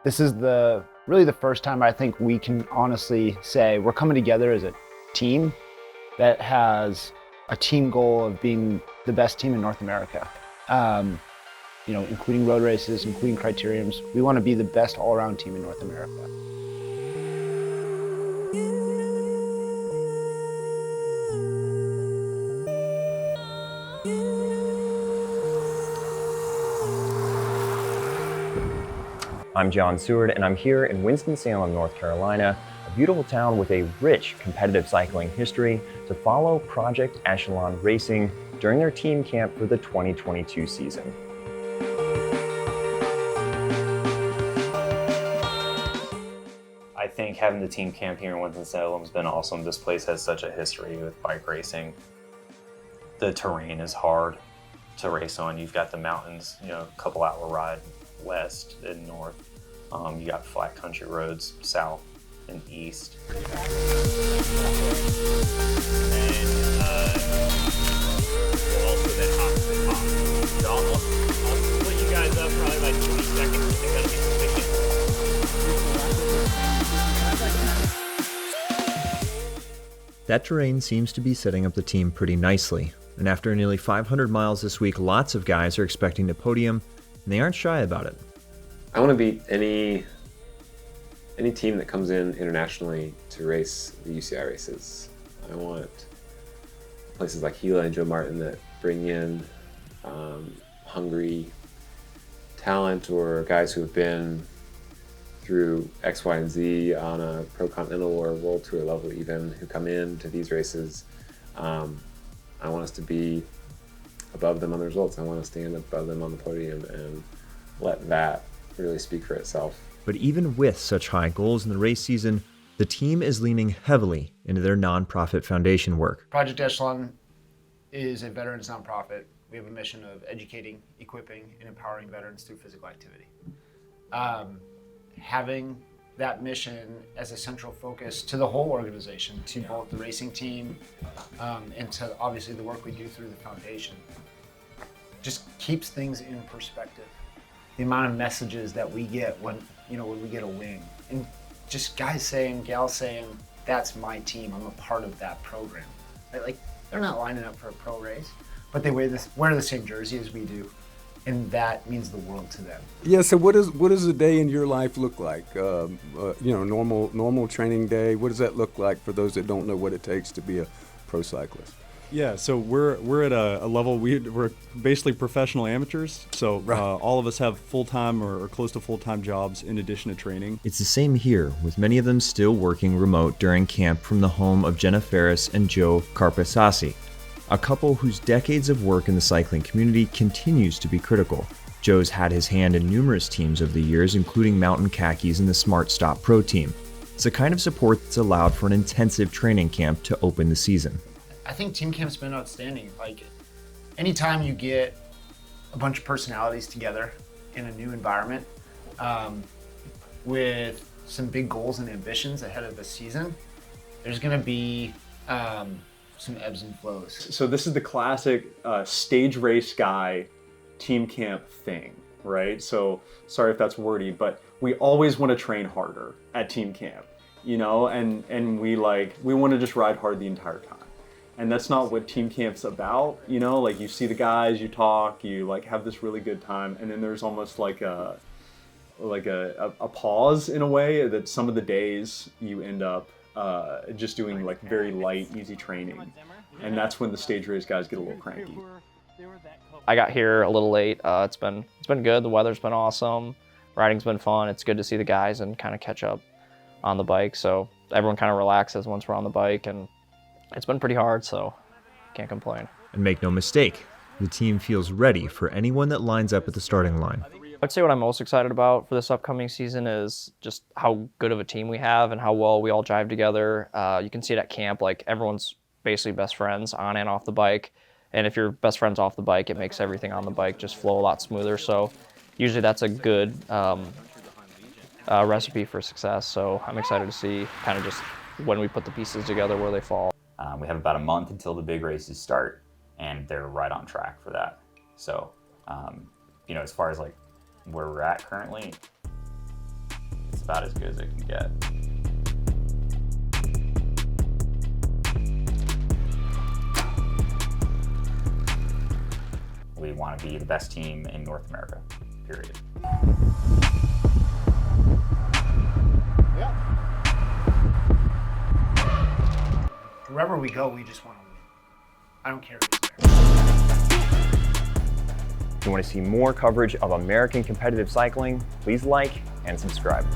This is really the first time I think we can honestly say we're coming together as a team that has a team goal of being the best team in North America. Including road races, including criteriums. We want to be the best all-around team in North America. I'm John Seward, and I'm here in Winston-Salem, North Carolina, a beautiful town with a rich competitive cycling history, to follow Project Echelon Racing during their team camp for the 2022 season. I think having the team camp here in Winston-Salem has been awesome. This place has such a history with bike racing. The terrain is hard to race on. You've got the mountains, a couple hour ride west and north. You got flat country roads south and east. And we'll also then hop to the top. So I'll split you guys up probably like 20 seconds. I gotta get some. That terrain seems to be setting up the team pretty nicely, and after nearly 500 miles this week, lots of guys are expecting to podium, and they aren't shy about it. I want to beat any team that comes in internationally to race the UCI races. I want places like Gila and Joe Martin that bring in hungry talent, or guys who have been through X, Y, and Z on a Pro Continental or World Tour level even, who come in to these races. I want us to be above them on the results. I want to stand above them on the podium and let that really speak for itself. But even with such high goals in the race season, the team is leaning heavily into their nonprofit foundation work. Project Echelon is a veterans nonprofit. We have a mission of educating, equipping, and empowering veterans through physical activity. Having that mission as a central focus to the whole organization, to both the racing team and to obviously the work we do through the foundation, just keeps things in perspective. The amount of messages that we get when we get a win, and just guys saying, gals saying, that's my team, I'm a part of that program. Right? Like, they're not lining up for a pro race, but they wear the same jersey as we do, and that means the world to them. Yeah, so what does a day in your life look like? Normal training day, what does that look like for those that don't know what it takes to be a pro cyclist? Yeah, so we're at a level, we're basically professional amateurs, so Right. All of us have full-time or close to full-time jobs in addition to training. It's the same here, with many of them still working remote during camp from the home of Jenna Ferris and Joe Carpasasi, a couple whose decades of work in the cycling community continues to be critical. Joe's had his hand in numerous teams over the years, including Mountain Khakis and the Smart Stop Pro team. It's a kind of support that's allowed for an intensive training camp to open the season. I think team camp's been outstanding. Like, anytime you get a bunch of personalities together in a new environment with some big goals and ambitions ahead of the season, there's going to be some ebbs and flows. So this is the classic stage race guy team camp thing, right? So sorry if that's wordy, but we always want to train harder at team camp, and we want to just ride hard the entire time. And that's not what team camp's about, like you see the guys, you talk, you have this really good time, and then there's almost like a pause in a way that some of the days you end up just doing very light, easy training. And that's when the stage race guys get a little cranky. I got here a little late. It's been good. The weather's been awesome. Riding's been fun. It's good to see the guys and kind of catch up on the bike. So everyone kind of relaxes once we're on the bike, and it's been pretty hard, so can't complain. And make no mistake, the team feels ready for anyone that lines up at the starting line. I'd say what I'm most excited about for this upcoming season is just how good of a team we have and how well we all jive together. You can see it at camp, everyone's basically best friends on and off the bike. And if you're best friends off the bike, it makes everything on the bike just flow a lot smoother. So usually that's a good recipe for success. So I'm excited to see kind of just when we put the pieces together where they fall. We have about a month until the big races start, and they're right on track for that. So, as far as where we're at currently, It's about as good as it can get. We want to be the best team in North America, period. Yeah. Wherever we go, we just want to win. I don't care who's there. If you want to see more coverage of American competitive cycling, please like and subscribe.